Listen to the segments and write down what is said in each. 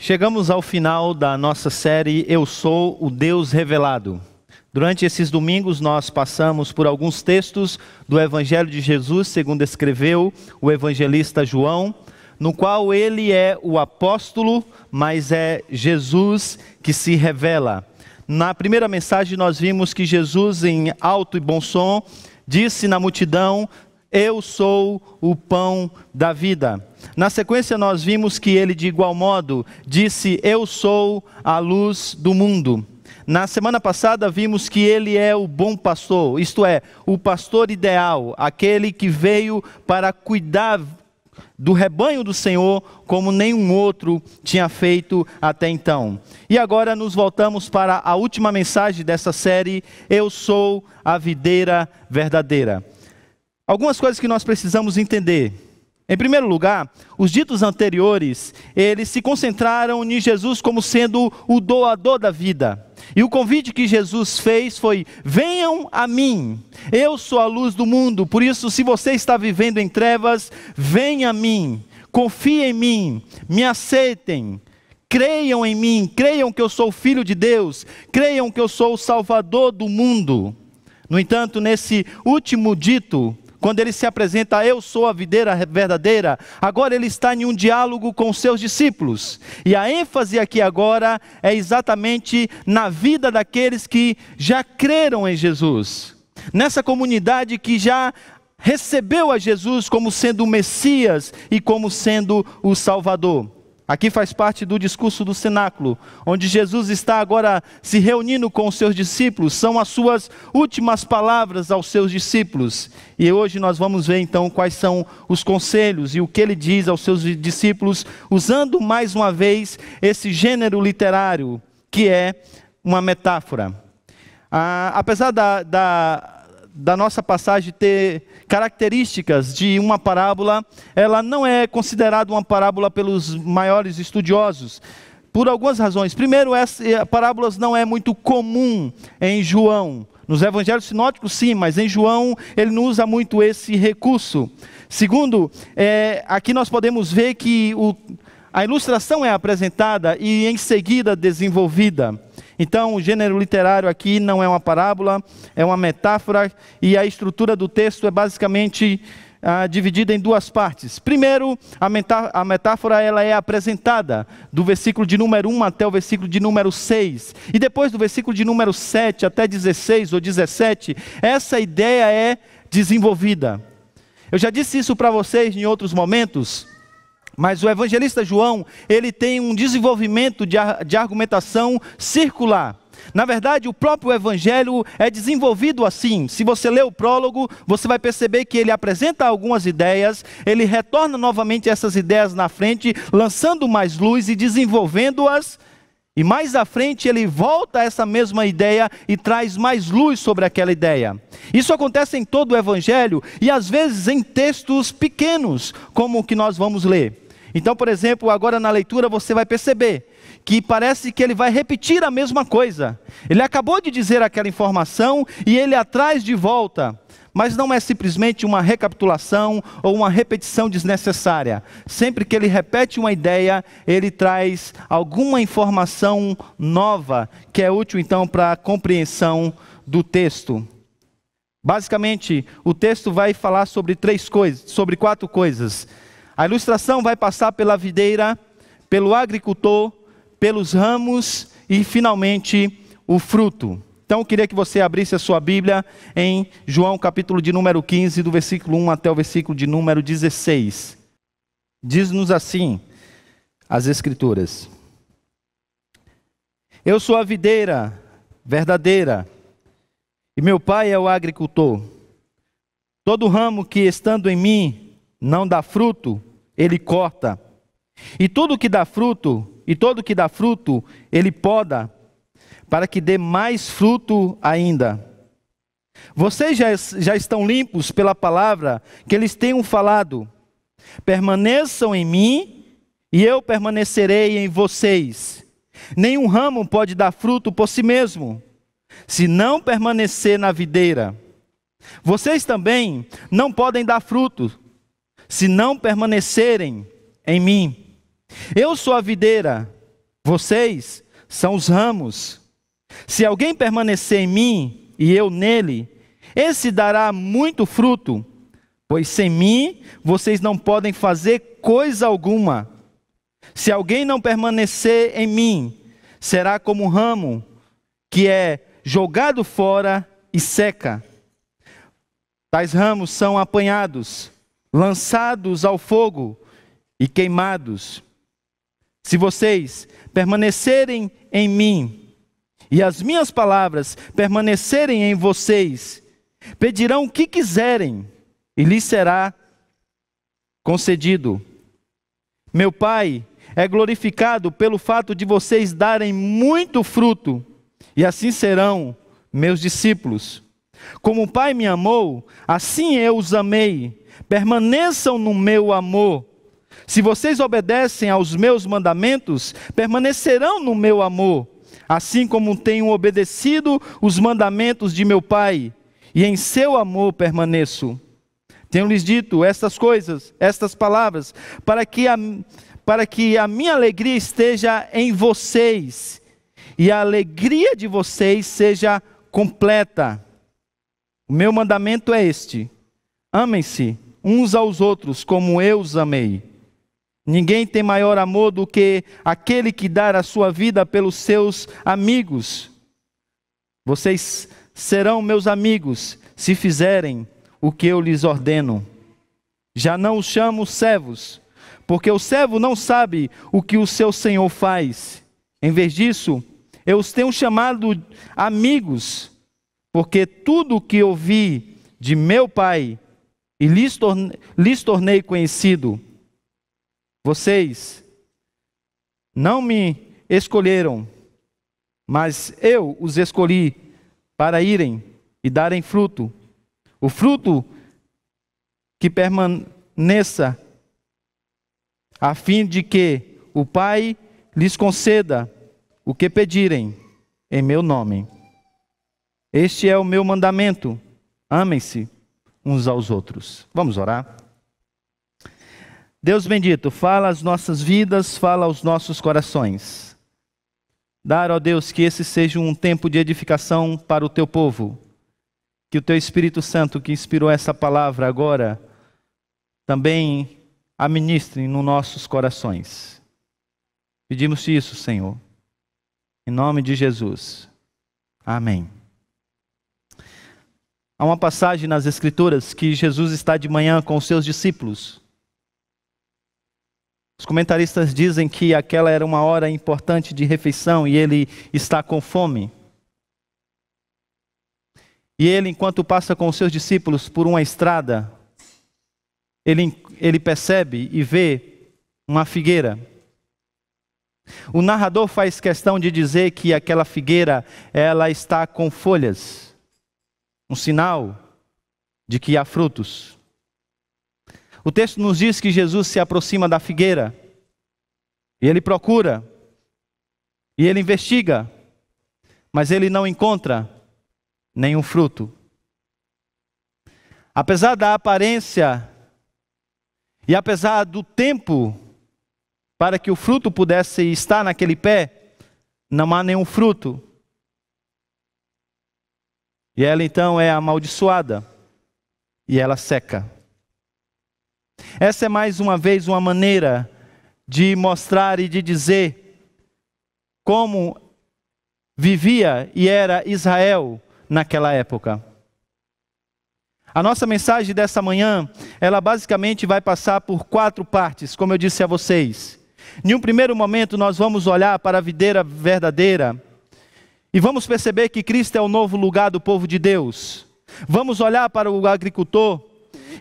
Chegamos ao final da nossa série Eu Sou o Deus Revelado. Durante esses domingos nós passamos por alguns textos do Evangelho de Jesus, segundo escreveu o evangelista João, no qual ele é o apóstolo, mas é Jesus que se revela. Na primeira mensagem nós vimos que Jesus, em alto e bom som, disse na multidão: eu sou o pão da vida. Na sequência nós vimos que ele de igual modo disse: eu sou a luz do mundo. Na semana passada vimos que ele é o bom pastor, isto é, o pastor ideal, aquele que veio para cuidar do rebanho do Senhor como nenhum outro tinha feito até então. E agora nos voltamos para a última mensagem dessa série: eu sou a videira verdadeira. Algumas coisas que nós precisamos entender. Em primeiro lugar, os ditos anteriores, eles se concentraram em Jesus como sendo o doador da vida. E o convite que Jesus fez foi: venham a mim, eu sou a luz do mundo. Por isso, se você está vivendo em trevas, venha a mim, confie em mim, me aceitem, creiam em mim, creiam que eu sou o Filho de Deus, creiam que eu sou o Salvador do mundo. No entanto, nesse último dito, quando ele se apresenta: eu sou a videira verdadeira, agora ele está em um diálogo com os seus discípulos. E a ênfase aqui agora é exatamente na vida daqueles que já creram em Jesus. Nessa comunidade que já recebeu a Jesus como sendo o Messias e como sendo o Salvador. Aqui faz parte do discurso do cenáculo, onde Jesus está agora se reunindo com os seus discípulos. São as suas últimas palavras aos seus discípulos. E hoje nós vamos ver então quais são os conselhos e o que ele diz aos seus discípulos, usando mais uma vez esse gênero literário, que é uma metáfora. Apesar da nossa passagem ter características de uma parábola, ela não é considerada uma parábola pelos maiores estudiosos, por algumas razões. Primeiro, parábolas não é muito comum em João. Nos evangelhos sinóticos sim, mas em João ele não usa muito esse recurso. Segundo, aqui nós podemos ver que a ilustração é apresentada e em seguida desenvolvida. Então, o gênero literário aqui não é uma parábola, é uma metáfora, e a estrutura do texto é basicamente dividida em duas partes. Primeiro, a metáfora ela é apresentada do versículo de número 1 até o versículo de número 6. E depois do versículo de número 7 até 16 ou 17, essa ideia é desenvolvida. Eu já disse isso para vocês em outros momentos, mas o evangelista João, ele tem um desenvolvimento de argumentação circular. Na verdade, o próprio evangelho é desenvolvido assim. Se você ler o prólogo, você vai perceber que ele apresenta algumas ideias, ele retorna novamente essas ideias na frente, lançando mais luz e desenvolvendo-as. E mais à frente ele volta a essa mesma ideia e traz mais luz sobre aquela ideia. Isso acontece em todo o evangelho e às vezes em textos pequenos, como o que nós vamos ler. Então, por exemplo, agora na leitura você vai perceber que parece que ele vai repetir a mesma coisa. Ele acabou de dizer aquela informação e ele a traz de volta. Mas não é simplesmente uma recapitulação ou uma repetição desnecessária. Sempre que ele repete uma ideia, ele traz alguma informação nova que é útil então para a compreensão do texto. Basicamente, o texto vai falar sobre quatro coisas. A ilustração vai passar pela videira, pelo agricultor, pelos ramos e finalmente o fruto. Então eu queria que você abrisse a sua Bíblia em João capítulo de número 15, do versículo 1 até o versículo de número 16. Diz-nos assim as Escrituras: eu sou a videira verdadeira e meu pai é o agricultor. Todo ramo que estando em mim não dá fruto, ele corta. E todo que dá fruto, ele poda, para que dê mais fruto ainda. Vocês já estão limpos pela palavra que eles tenham falado. Permaneçam em mim e eu permanecerei em vocês. Nenhum ramo pode dar fruto por si mesmo, se não permanecer na videira. Vocês também não podem dar fruto, se não permanecerem em mim. Eu sou a videira, Vocês são os ramos. Se alguém permanecer em mim e eu nele, esse dará muito fruto, pois sem mim vocês não podem fazer coisa alguma. Se alguém não permanecer em mim, será como um ramo que é jogado fora e seca. Tais ramos são apanhados, lançados ao fogo e queimados. Se vocês permanecerem em mim e as minhas palavras permanecerem em vocês, pedirão o que quiserem e lhes será concedido. Meu Pai é glorificado pelo fato de vocês darem muito fruto, e assim serão meus discípulos. Como o Pai me amou, assim eu os amei. Permaneçam no meu amor. Se vocês obedecem aos meus mandamentos, permanecerão no meu amor, assim como tenho obedecido os mandamentos de meu Pai, e em seu amor permaneço. Tenho-lhes dito estas coisas, estas palavras, para que a minha alegria esteja em vocês, e a alegria de vocês seja completa. O meu mandamento é este: amem-se uns aos outros como eu os amei. Ninguém tem maior amor do que aquele que dá a sua vida pelos seus amigos. Vocês serão meus amigos se fizerem o que eu lhes ordeno. Já não os chamo servos, porque o servo não sabe o que o seu senhor faz. Em vez disso, eu os tenho chamado amigos, porque tudo o que ouvi de meu Pai e lhes tornei conhecido. Vocês não me escolheram, mas eu os escolhi para irem e darem fruto. O fruto que permaneça, a fim de que o Pai lhes conceda o que pedirem em meu nome. Este é o meu mandamento: amem-se uns aos outros. Vamos orar? Deus bendito, fala às nossas vidas, fala aos nossos corações. Dar, ó Deus, que esse seja um tempo de edificação para o teu povo. Que o teu Espírito Santo, que inspirou essa palavra agora, também a ministre nos nossos corações. Pedimos isso, Senhor, em nome de Jesus. Amém. Há uma passagem nas Escrituras que Jesus está de manhã com os seus discípulos. Os comentaristas dizem que aquela era uma hora importante de refeição e ele está com fome. E ele, enquanto passa com os seus discípulos por uma estrada, ele percebe e vê uma figueira. O narrador faz questão de dizer que aquela figueira, ela está com folhas, um sinal de que há frutos. O texto nos diz que Jesus se aproxima da figueira, e ele procura, e ele investiga, mas ele não encontra nenhum fruto. Apesar da aparência e apesar do tempo para que o fruto pudesse estar naquele pé, não há nenhum fruto. E ela então é amaldiçoada e ela seca. Essa é mais uma vez uma maneira de mostrar e de dizer como vivia e era Israel naquela época. A nossa mensagem dessa manhã, ela basicamente vai passar por 4 partes, como eu disse a vocês. Em um primeiro momento nós vamos olhar para a videira verdadeira e vamos perceber que Cristo é o novo lugar do povo de Deus. Vamos olhar para o agricultor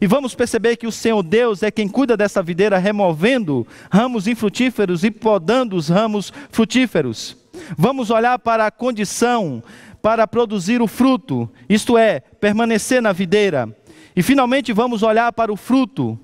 e vamos perceber que o Senhor Deus é quem cuida dessa videira, removendo ramos infrutíferos e podando os ramos frutíferos. Vamos olhar para a condição para produzir o fruto, isto é, permanecer na videira. E finalmente vamos olhar para o fruto,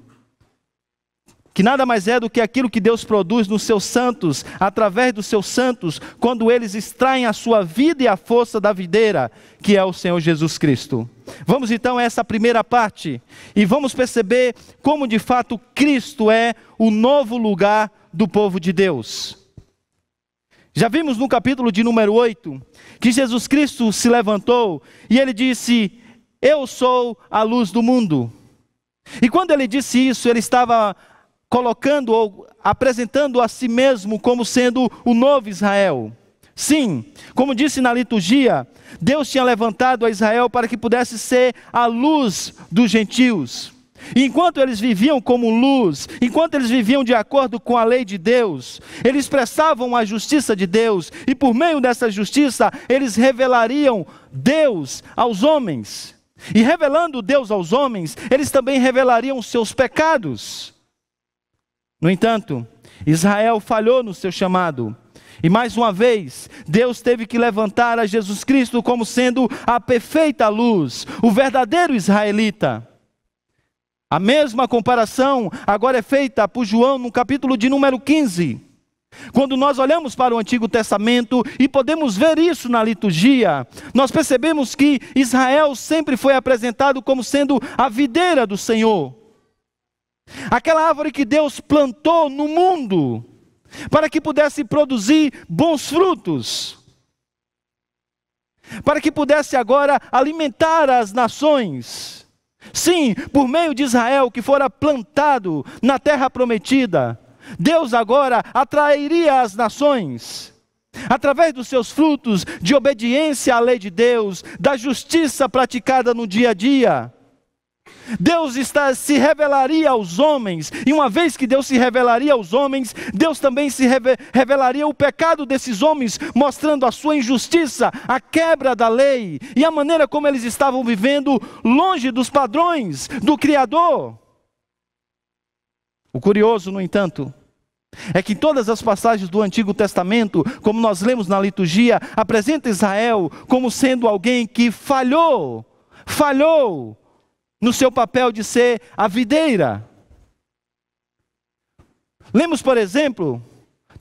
que nada mais é do que aquilo que Deus produz nos seus santos, através dos seus santos, quando eles extraem a sua vida e a força da videira, que é o Senhor Jesus Cristo. Vamos então a essa primeira parte, e vamos perceber como de fato Cristo é o novo lugar do povo de Deus. Já vimos no capítulo de número 8, que Jesus Cristo se levantou e ele disse: eu sou a luz do mundo. E quando ele disse isso, ele estava colocando ou apresentando a si mesmo como sendo o novo Israel. Sim, como disse na liturgia, Deus tinha levantado a Israel para que pudesse ser a luz dos gentios. E enquanto eles viviam como luz, enquanto eles viviam de acordo com a lei de Deus, eles expressavam a justiça de Deus, e por meio dessa justiça, eles revelariam Deus aos homens. E revelando Deus aos homens, eles também revelariam os seus pecados. No entanto, Israel falhou no seu chamado. E mais uma vez, Deus teve que levantar a Jesus Cristo como sendo a perfeita luz, o verdadeiro israelita. A mesma comparação agora é feita por João no capítulo de número 15. Quando nós olhamos para o Antigo Testamento e podemos ver isso na liturgia, nós percebemos que Israel sempre foi apresentado como sendo a videira do Senhor. Aquela árvore que Deus plantou no mundo, para que pudesse produzir bons frutos, para que pudesse agora alimentar as nações. Sim, por meio de Israel que fora plantado na terra prometida, Deus agora atrairia as nações, através dos seus frutos de obediência à lei de Deus, da justiça praticada no dia a dia. Deus se revelaria aos homens, e uma vez que Deus se revelaria aos homens, Deus também se revelaria o pecado desses homens, mostrando a sua injustiça, a quebra da lei, e a maneira como eles estavam vivendo longe dos padrões do Criador. O curioso, no entanto, é que em todas as passagens do Antigo Testamento, como nós lemos na liturgia, apresenta Israel como sendo alguém que falhou no seu papel de ser a videira. Lemos, por exemplo,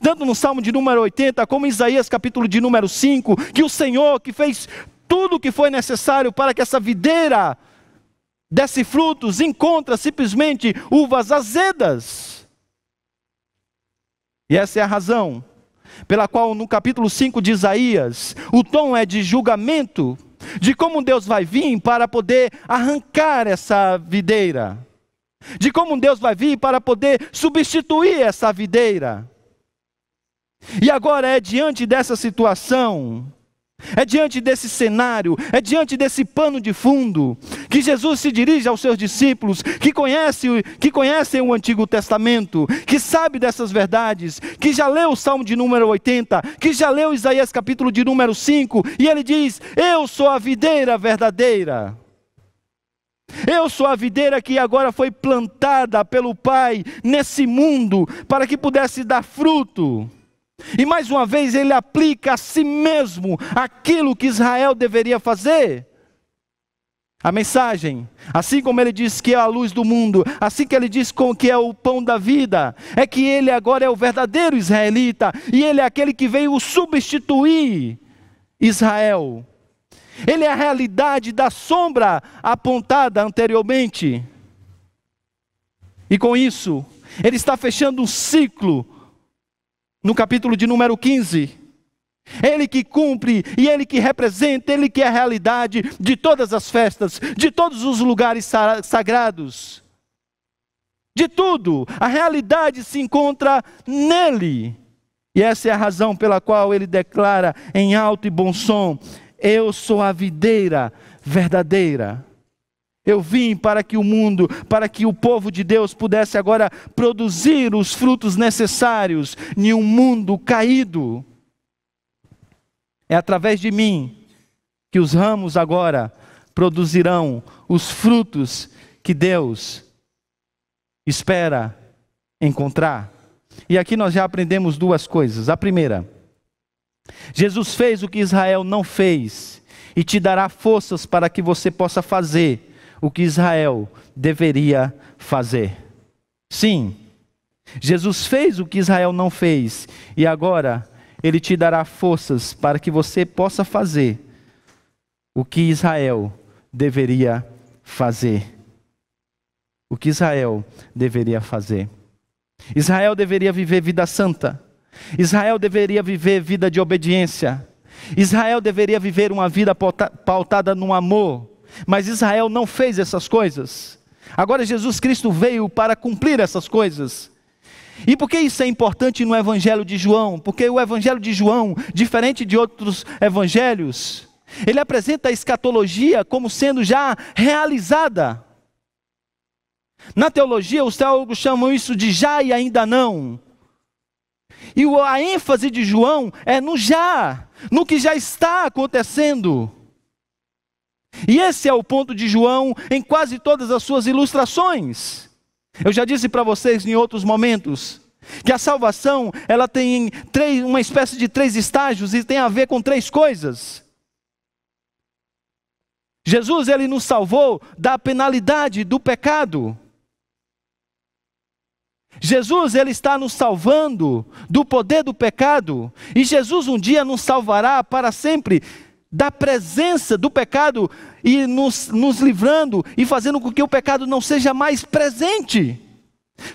tanto no Salmo de número 80, como em Isaías capítulo de número 5, que o Senhor que fez tudo o que foi necessário para que essa videira desse frutos, encontra simplesmente uvas azedas. E essa é a razão pela qual no capítulo 5 de Isaías, o tom é de julgamento, de como Deus vai vir para poder arrancar essa videira, de como Deus vai vir para poder substituir essa videira. E agora é diante dessa situação, é diante desse cenário, é diante desse pano de fundo, que Jesus se dirige aos seus discípulos, que conhecem o Antigo Testamento, que sabe dessas verdades, que já leu o Salmo de número 80, que já leu Isaías capítulo de número 5, e ele diz: eu sou a videira verdadeira. Eu sou a videira que agora foi plantada pelo Pai nesse mundo, para que pudesse dar fruto. E mais uma vez ele aplica a si mesmo aquilo que Israel deveria fazer. A mensagem, assim como ele diz que é a luz do mundo, assim que ele diz que é o pão da vida, é que ele agora é o verdadeiro israelita, e ele é aquele que veio substituir Israel. Ele é a realidade da sombra apontada anteriormente. E com isso, ele está fechando um ciclo no capítulo de número 15, ele que cumpre e ele que representa, ele que é a realidade de todas as festas, de todos os lugares sagrados, de tudo, a realidade se encontra nele. E essa é a razão pela qual ele declara em alto e bom som: eu sou a videira verdadeira. Eu vim para que o mundo, para que o povo de Deus pudesse agora produzir os frutos necessários em um mundo caído. É através de mim que os ramos agora produzirão os frutos que Deus espera encontrar. E aqui nós já aprendemos duas coisas. A primeira, Jesus fez o que Israel não fez e te dará forças para que você possa fazer o que Israel deveria fazer. Sim, Jesus fez o que Israel não fez, e agora Ele te dará forças para que você possa fazer o que Israel deveria fazer. O que Israel deveria fazer. Israel deveria viver vida santa. Israel deveria viver vida de obediência. Israel deveria viver uma vida pautada no amor. Mas Israel não fez essas coisas. Agora Jesus Cristo veio para cumprir essas coisas. E por que isso é importante no Evangelho de João? Porque o Evangelho de João, diferente de outros evangelhos, ele apresenta a escatologia como sendo já realizada. Na teologia, os teólogos chamam isso de já e ainda não. E a ênfase de João é no já, no que já está acontecendo. E esse é o ponto de João em quase todas as suas ilustrações. Eu já disse para vocês em outros momentos que a salvação, ela tem uma espécie de 3 estágios e tem a ver com 3 coisas. Jesus, ele nos salvou da penalidade do pecado. Jesus, ele está nos salvando do poder do pecado. E Jesus um dia nos salvará para sempre da presença do pecado e nos livrando e fazendo com que o pecado não seja mais presente.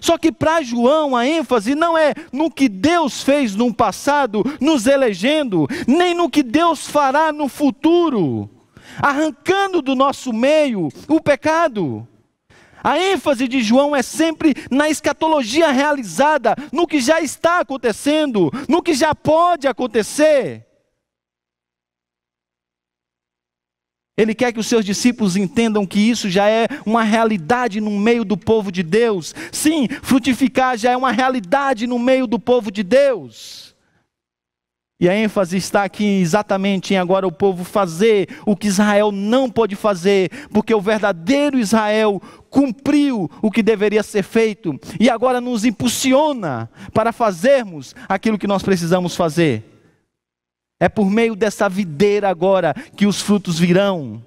Só que para João a ênfase não é no que Deus fez no passado, nos elegendo, nem no que Deus fará no futuro, arrancando do nosso meio o pecado. A ênfase de João é sempre na escatologia realizada, no que já está acontecendo, no que já pode acontecer. Ele quer que os seus discípulos entendam que isso já é uma realidade no meio do povo de Deus. Sim, frutificar já é uma realidade no meio do povo de Deus. E a ênfase está aqui exatamente em agora o povo fazer o que Israel não pôde fazer, porque o verdadeiro Israel cumpriu o que deveria ser feito, e agora nos impulsiona para fazermos aquilo que nós precisamos fazer. É por meio dessa videira agora que os frutos virão.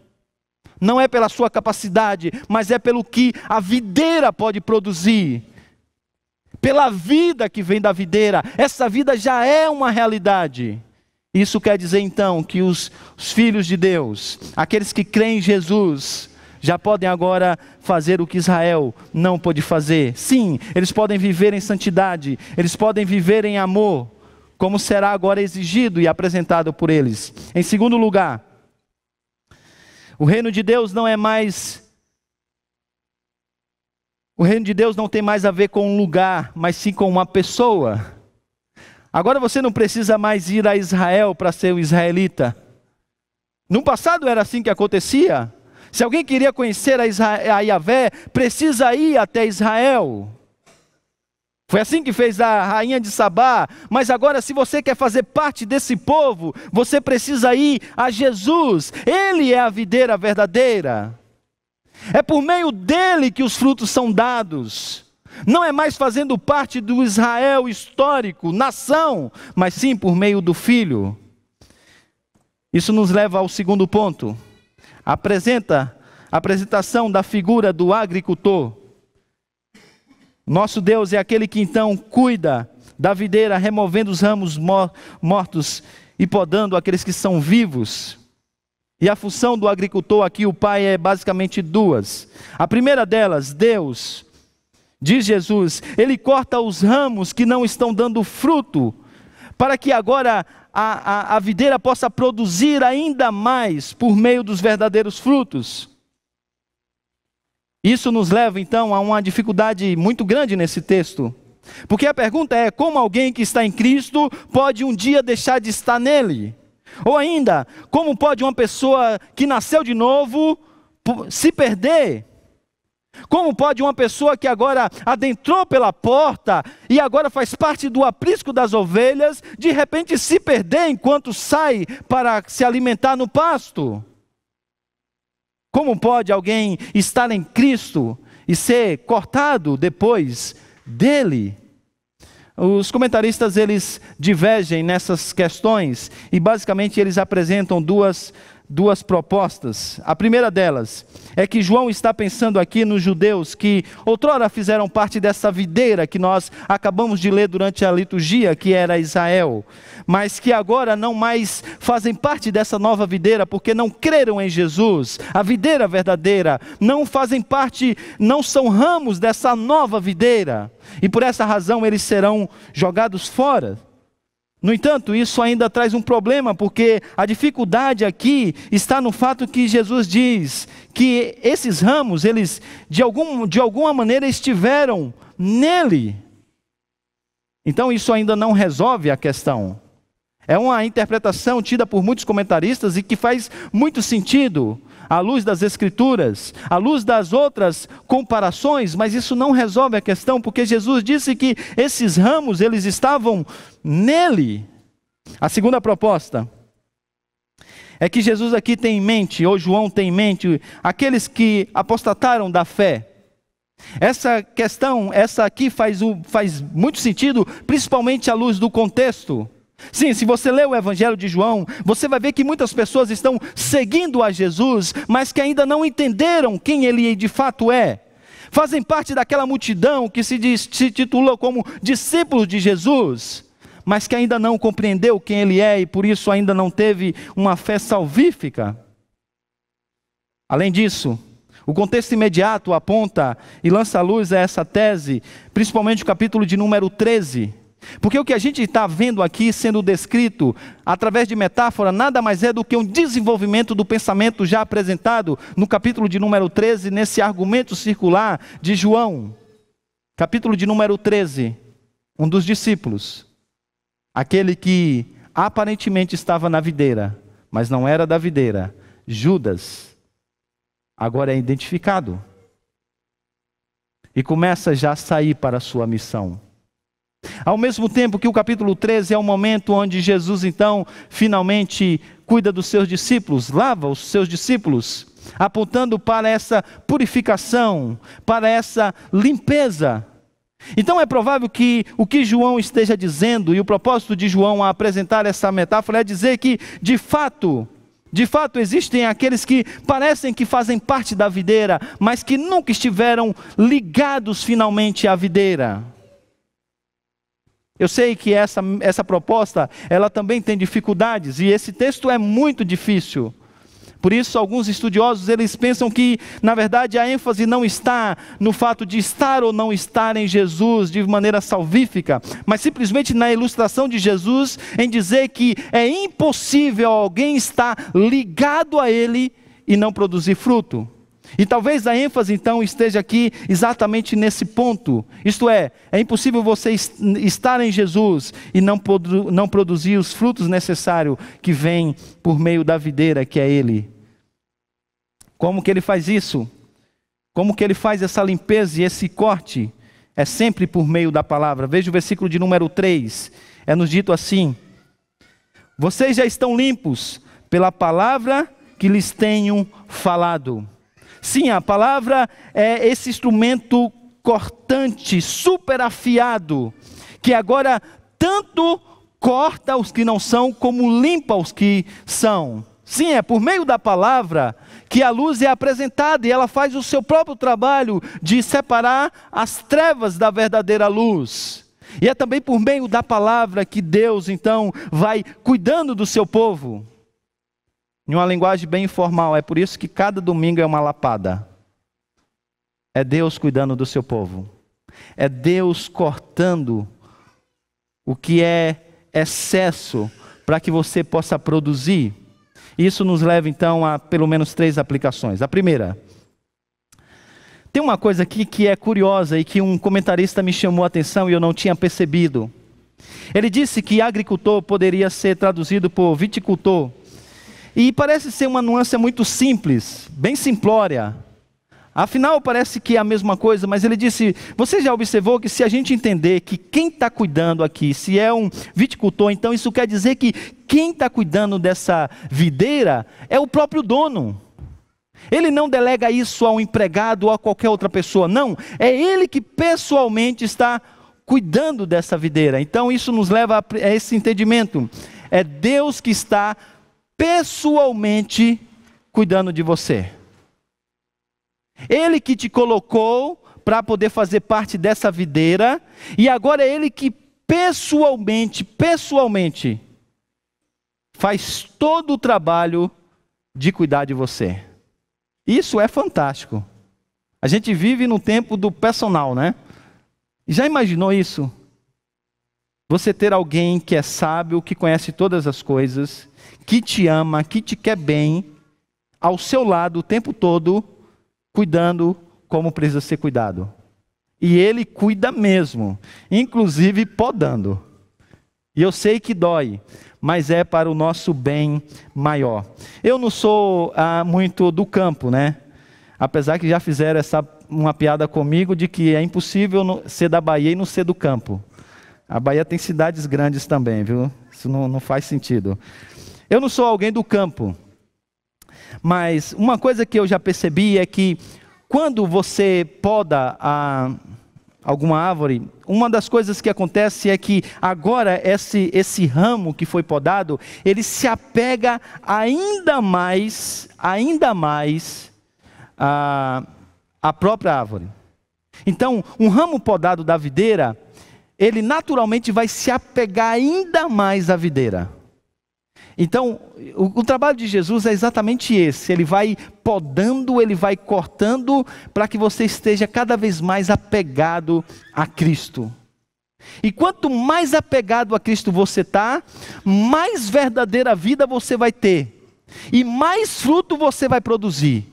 Não é pela sua capacidade, mas é pelo que a videira pode produzir. Pela vida que vem da videira. Essa vida já é uma realidade. Isso quer dizer então que os filhos de Deus, aqueles que creem em Jesus, já podem agora fazer o que Israel não pôde fazer. Sim, eles podem viver em santidade, eles podem viver em amor, como será agora exigido e apresentado por eles. Em segundo lugar, o reino de Deus não é mais... O reino de Deus não tem mais a ver com um lugar, mas sim com uma pessoa. Agora você não precisa mais ir a Israel para ser um israelita. No passado era assim que acontecia. Se alguém queria conhecer a Yahvé, precisa ir até Israel. Foi assim que fez a rainha de Sabá. Mas agora, se você quer fazer parte desse povo, você precisa ir a Jesus. Ele é a videira verdadeira. É por meio dele que os frutos são dados. Não é mais fazendo parte do Israel histórico, nação, mas sim por meio do Filho. Isso nos leva ao segundo ponto. A apresentação da figura do agricultor. Nosso Deus é aquele que então cuida da videira, removendo os ramos mortos e podando aqueles que são vivos. E a função do agricultor aqui, o Pai, é basicamente 2. A primeira delas, Deus, diz Jesus, Ele corta os ramos que não estão dando fruto, para que agora a videira possa produzir ainda mais por meio dos verdadeiros frutos. Isso nos leva então a uma dificuldade muito grande nesse texto. Porque a pergunta é, como alguém que está em Cristo pode um dia deixar de estar nele? Ou ainda, como pode uma pessoa que nasceu de novo se perder? Como pode uma pessoa que agora adentrou pela porta e agora faz parte do aprisco das ovelhas, de repente se perder enquanto sai para se alimentar no pasto? Como pode alguém estar em Cristo e ser cortado depois dele? Os comentaristas, eles divergem nessas questões e basicamente eles apresentam duas propostas. A primeira delas é que João está pensando aqui nos judeus que outrora fizeram parte dessa videira que nós acabamos de ler durante a liturgia, que era Israel, mas que agora não mais fazem parte dessa nova videira porque não creram em Jesus, a videira verdadeira, não fazem parte, não são ramos dessa nova videira, e por essa razão eles serão jogados fora No entanto, isso ainda traz um problema, porque a dificuldade aqui está no fato que Jesus diz que esses ramos, eles de alguma maneira estiveram nele. Então isso ainda não resolve a questão. É uma interpretação tida por muitos comentaristas e que faz muito sentido, à luz das Escrituras, à luz das outras comparações, mas isso não resolve a questão, porque Jesus disse que esses ramos, eles estavam nele. A segunda proposta é que Jesus aqui tem em mente, ou João tem em mente, aqueles que apostataram da fé. Essa questão, essa aqui faz muito sentido, principalmente à luz do contexto. Sim, se você ler o Evangelho de João, você vai ver que muitas pessoas estão seguindo a Jesus, mas que ainda não entenderam quem ele de fato é. Fazem parte daquela multidão que se titula como discípulos de Jesus, mas que ainda não compreendeu quem ele é e por isso ainda não teve uma fé salvífica. Além disso, o contexto imediato aponta e lança à luz a essa tese, principalmente o capítulo de número 13. Porque o que a gente está vendo aqui sendo descrito através de metáfora nada mais é do que um desenvolvimento do pensamento já apresentado no capítulo de número 13, nesse argumento circular de João. Capítulo de número 13, um dos discípulos, aquele que aparentemente estava na videira, mas não era da videira, Judas, agora é identificado e começa já a sair para a sua missão. Ao mesmo tempo que o capítulo 13 é o momento onde Jesus então finalmente cuida dos seus discípulos, lava os seus discípulos, apontando para essa purificação, para essa limpeza. Então é provável que o que João esteja dizendo, e o propósito de João a apresentar essa metáfora é dizer que de fato existem aqueles que parecem que fazem parte da videira, mas que nunca estiveram ligados finalmente à videira. Eu sei que essa proposta, ela também tem dificuldades, e esse texto é muito difícil. Por isso, alguns estudiosos, eles pensam que, na verdade, a ênfase não está no fato de estar ou não estar em Jesus de maneira salvífica, mas simplesmente na ilustração de Jesus em dizer que é impossível alguém estar ligado a Ele e não produzir fruto. E talvez a ênfase então esteja aqui exatamente nesse ponto. Isto é impossível você estar em Jesus e não produzir os frutos necessários que vêm por meio da videira que é Ele. Como que Ele faz isso? Como que Ele faz essa limpeza e esse corte? É sempre por meio da palavra. Veja o versículo de número 3. É nos dito assim: vocês já estão limpos pela palavra que lhes tenho falado. Sim, a palavra é esse instrumento cortante, super afiado, que agora tanto corta os que não são, como limpa os que são. Sim, é por meio da palavra que a luz é apresentada e ela faz o seu próprio trabalho de separar as trevas da verdadeira luz. E é também por meio da palavra que Deus então vai cuidando do seu povo. Em uma linguagem bem informal, é por isso que cada domingo é uma lapada. É Deus cuidando do seu povo. É Deus cortando o que é excesso para que você possa produzir. Isso nos leva então a pelo menos 3 aplicações. A primeira, tem uma coisa aqui que é curiosa e que um comentarista me chamou a atenção e eu não tinha percebido. Ele disse que agricultor poderia ser traduzido por viticultor. E parece ser uma nuance muito simples, bem simplória. Afinal, parece que é a mesma coisa, mas ele disse, você já observou que se a gente entender que quem está cuidando aqui, se é um viticultor, então isso quer dizer que quem está cuidando dessa videira é o próprio dono. Ele não delega isso a um empregado ou a qualquer outra pessoa, não. É ele que pessoalmente está cuidando dessa videira. Então isso nos leva a esse entendimento. É Deus que está pessoalmente cuidando de você. Ele que te colocou para poder fazer parte dessa videira, e agora é Ele que pessoalmente faz todo o trabalho de cuidar de você. Isso é fantástico. A gente vive no tempo do personal, né? Já imaginou isso? você ter alguém que é sábio, que conhece todas as coisas, que te ama, que te quer bem, ao seu lado o tempo todo, cuidando como precisa ser cuidado. E ele cuida mesmo, inclusive podando. E eu sei que dói, mas é para o nosso bem maior. Eu não sou muito do campo, né? Apesar que já fizeram uma piada comigo de que é impossível ser da Bahia e não ser do campo. A Bahia tem cidades grandes também, viu? Isso não faz sentido. Eu não sou alguém do campo, mas uma coisa que eu já percebi é que quando você poda alguma árvore, uma das coisas que acontece é que agora esse ramo que foi podado, ele se apega ainda mais à própria árvore. Então, um ramo podado da videira, ele naturalmente vai se apegar ainda mais à videira. Então, o trabalho de Jesus é exatamente esse. Ele vai podando, ele vai cortando, para que você esteja cada vez mais apegado a Cristo. E quanto mais apegado a Cristo você está, mais verdadeira vida você vai ter. E mais fruto você vai produzir.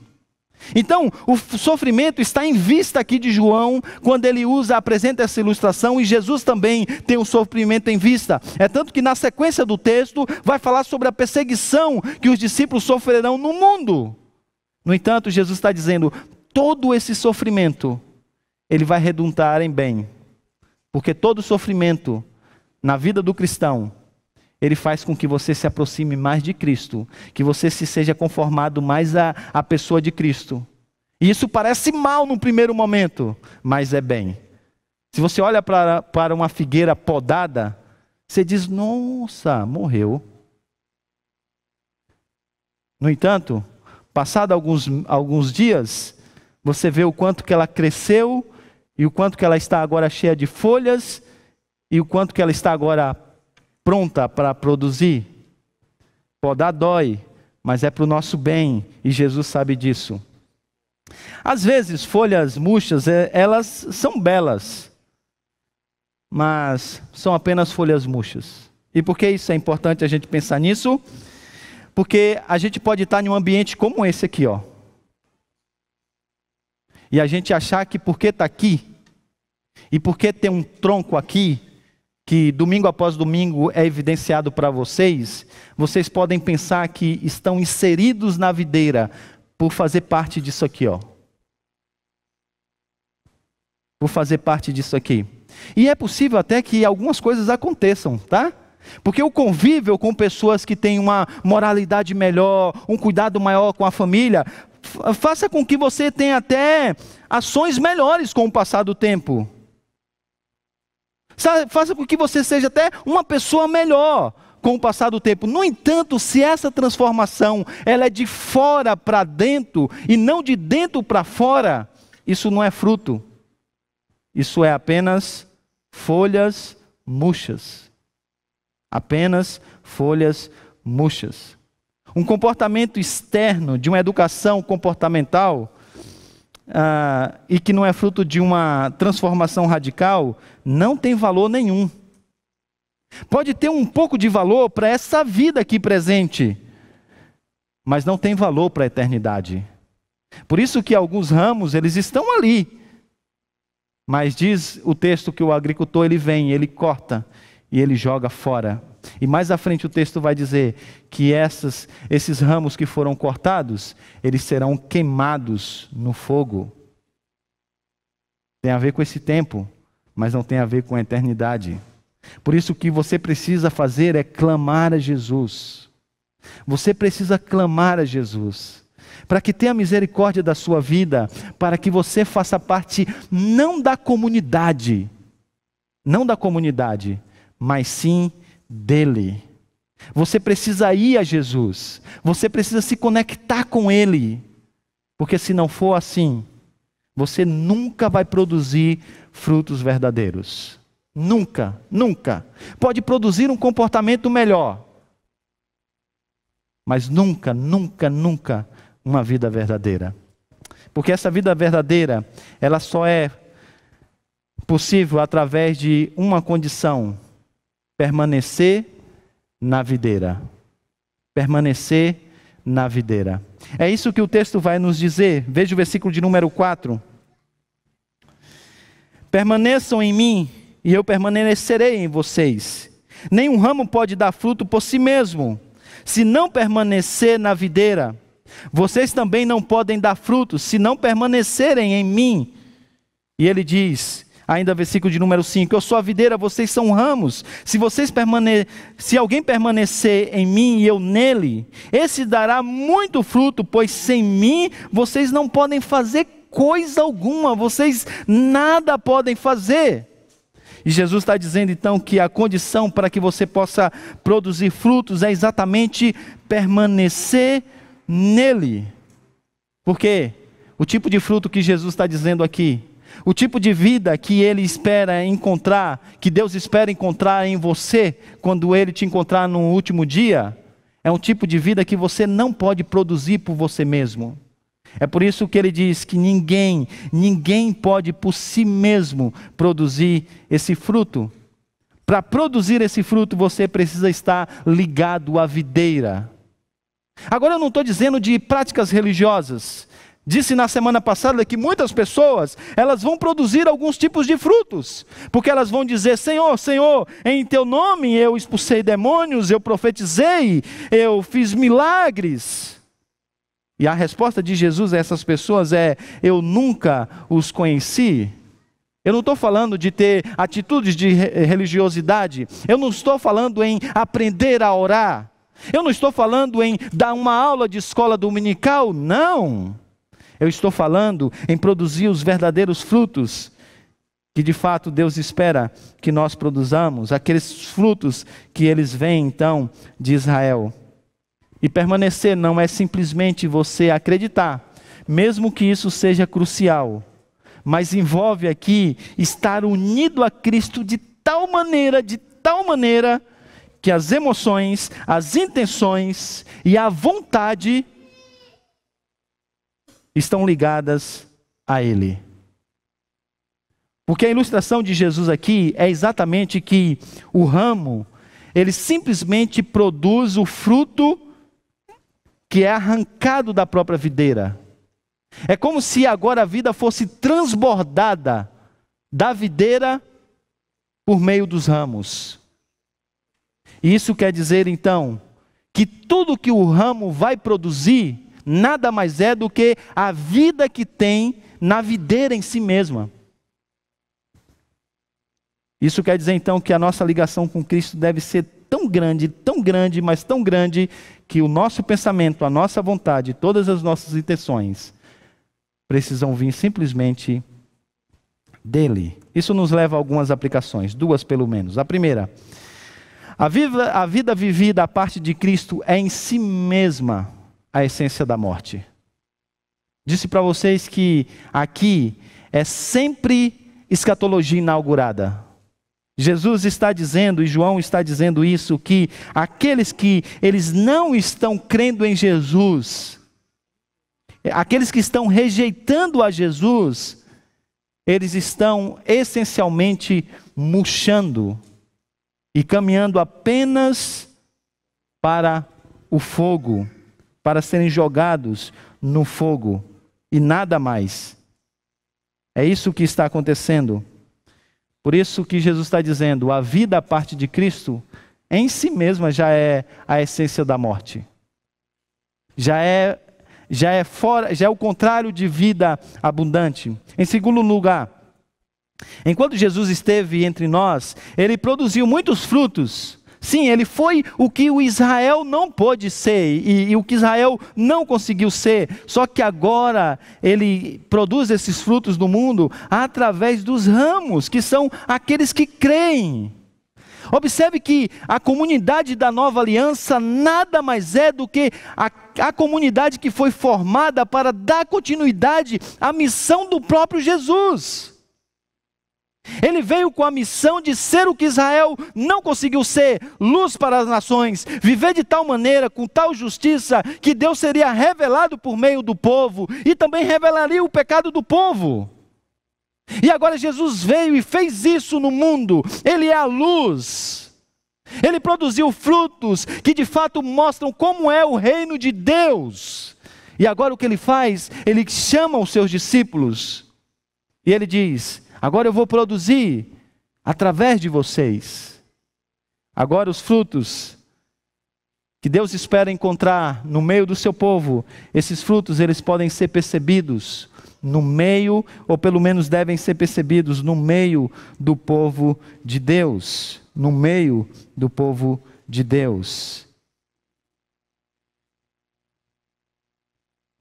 Então, o sofrimento está em vista aqui de João, quando ele apresenta essa ilustração, e Jesus também tem o sofrimento em vista. É tanto que na sequência do texto, vai falar sobre a perseguição que os discípulos sofrerão no mundo. No entanto, Jesus está dizendo, todo esse sofrimento, ele vai redundar em bem. Porque todo sofrimento na vida do cristão, ele faz com que você se aproxime mais de Cristo, que você se seja conformado mais à pessoa de Cristo. E isso parece mal no primeiro momento, mas é bem. Se você olha para uma figueira podada, você diz, nossa, morreu. No entanto, passado alguns dias, você vê o quanto que ela cresceu, e o quanto que ela está agora cheia de folhas, e o quanto que ela está agora pronta para produzir. Podar dói, mas é para o nosso bem, e Jesus sabe disso. Às vezes, folhas murchas, elas são belas, mas são apenas folhas murchas. E por que isso é importante a gente pensar nisso? Porque a gente pode estar em um ambiente como esse aqui, ó. E a gente achar que porque está aqui, e porque tem um tronco aqui, que domingo após domingo é evidenciado para vocês, vocês podem pensar que estão inseridos na videira por fazer parte disso aqui, ó. Por fazer parte disso aqui. E é possível até que algumas coisas aconteçam, tá? Porque o convívio com pessoas que têm uma moralidade melhor, um cuidado maior com a família, faça com que você tenha até ações melhores com o passar do tempo. Faça com que você seja até uma pessoa melhor com o passar do tempo. No entanto, se essa transformação ela é de fora para dentro e não de dentro para fora, isso não é fruto. Isso é apenas folhas murchas. Apenas folhas murchas. Um comportamento externo de uma educação comportamental e que não é fruto de uma transformação radical, não tem valor nenhum. Pode ter um pouco de valor para essa vida aqui presente, mas não tem valor para a eternidade. Por isso que alguns ramos, eles estão ali, mas diz o texto que o agricultor, ele vem, ele corta e ele joga fora. E mais à frente o texto vai dizer que esses ramos que foram cortados, eles serão queimados no fogo. Tem a ver com esse tempo, mas não tem a ver com a eternidade. Por isso o que você precisa fazer é clamar a Jesus. Você precisa clamar a Jesus, para que tenha misericórdia da sua vida, para que você faça parte não da comunidade, mas sim dele. Você precisa ir a Jesus, você precisa se conectar com ele, porque se não for assim, você nunca vai produzir frutos verdadeiros. Nunca, nunca. Pode produzir um comportamento melhor, mas nunca, nunca, nunca uma vida verdadeira. Porque essa vida verdadeira, ela só é possível através de uma condição, permanecer na videira. Permanecer na videira. É isso que o texto vai nos dizer. Veja o versículo de número 4. Permaneçam em mim, e eu permanecerei em vocês. Nenhum ramo pode dar fruto por si mesmo, se não permanecer na videira. Vocês também não podem dar frutos, se não permanecerem em mim. E ele diz, ainda versículo de número 5, eu sou a videira, vocês são ramos. Se alguém permanecer em mim e eu nele, esse dará muito fruto, pois sem mim vocês não podem fazer coisa alguma, vocês nada podem fazer. E Jesus está dizendo então que a condição para que você possa produzir frutos é exatamente permanecer nele. Porque o tipo de fruto que Jesus está dizendo aqui, o tipo de vida que Ele espera encontrar, que Deus espera encontrar em você, quando Ele te encontrar no último dia, é um tipo de vida que você não pode produzir por você mesmo. É por isso que Ele diz que ninguém pode por si mesmo produzir esse fruto. Para produzir esse fruto, você precisa estar ligado à videira. Agora eu não estou dizendo de práticas religiosas. Disse na semana passada que muitas pessoas, elas vão produzir alguns tipos de frutos, porque elas vão dizer, Senhor, Senhor, em teu nome eu expulsei demônios, eu profetizei, eu fiz milagres. E a resposta de Jesus a essas pessoas é, eu nunca os conheci. Eu não estou falando de ter atitudes de religiosidade, eu não estou falando em aprender a orar, eu não estou falando em dar uma aula de escola dominical, não. Eu estou falando em produzir os verdadeiros frutos que de fato Deus espera que nós produzamos, aqueles frutos que eles veem então de Israel. E permanecer não é simplesmente você acreditar, mesmo que isso seja crucial, mas envolve aqui estar unido a Cristo de tal maneira, que as emoções, as intenções e a vontade estão ligadas a Ele. Porque a ilustração de Jesus aqui é exatamente que o ramo, ele simplesmente produz o fruto que é arrancado da própria videira. É como se agora a vida fosse transbordada da videira por meio dos ramos. E isso quer dizer então que tudo que o ramo vai produzir nada mais é do que a vida que tem na videira em si mesma. Isso quer dizer então que a nossa ligação com Cristo deve ser tão grande, mas tão grande, que o nosso pensamento, a nossa vontade, todas as nossas intenções precisam vir simplesmente dele. Isso nos leva a algumas aplicações, duas pelo menos. A primeira, a vida vivida a parte de Cristo é em si mesma a essência da morte. Disse para vocês que aqui é sempre escatologia inaugurada. Jesus está dizendo, e João está dizendo isso, que aqueles que eles não estão crendo em Jesus, aqueles que estão rejeitando a Jesus, eles estão essencialmente murchando e caminhando apenas para o fogo, para serem jogados no fogo e nada mais. É isso que está acontecendo. Por isso que Jesus está dizendo, a vida à parte de Cristo, em si mesma já é a essência da morte. Já é o contrário de vida abundante. Em segundo lugar, enquanto Jesus esteve entre nós, ele produziu muitos frutos. Sim, ele foi o que o Israel não pôde ser e o que Israel não conseguiu ser. Só que agora ele produz esses frutos no mundo através dos ramos, que são aqueles que creem. Observe que a comunidade da nova aliança nada mais é do que a comunidade que foi formada para dar continuidade à missão do próprio Jesus. Ele veio com a missão de ser o que Israel não conseguiu ser, luz para as nações, viver de tal maneira, com tal justiça, que Deus seria revelado por meio do povo, e também revelaria o pecado do povo. E agora Jesus veio e fez isso no mundo, Ele é a luz. Ele produziu frutos que de fato mostram como é o reino de Deus. E agora o que ele faz? Ele chama os seus discípulos e ele diz: agora eu vou produzir através de vocês. Agora os frutos que Deus espera encontrar no meio do seu povo, esses frutos eles podem ser percebidos no meio, ou pelo menos devem ser percebidos no meio do povo de Deus. No meio do povo de Deus.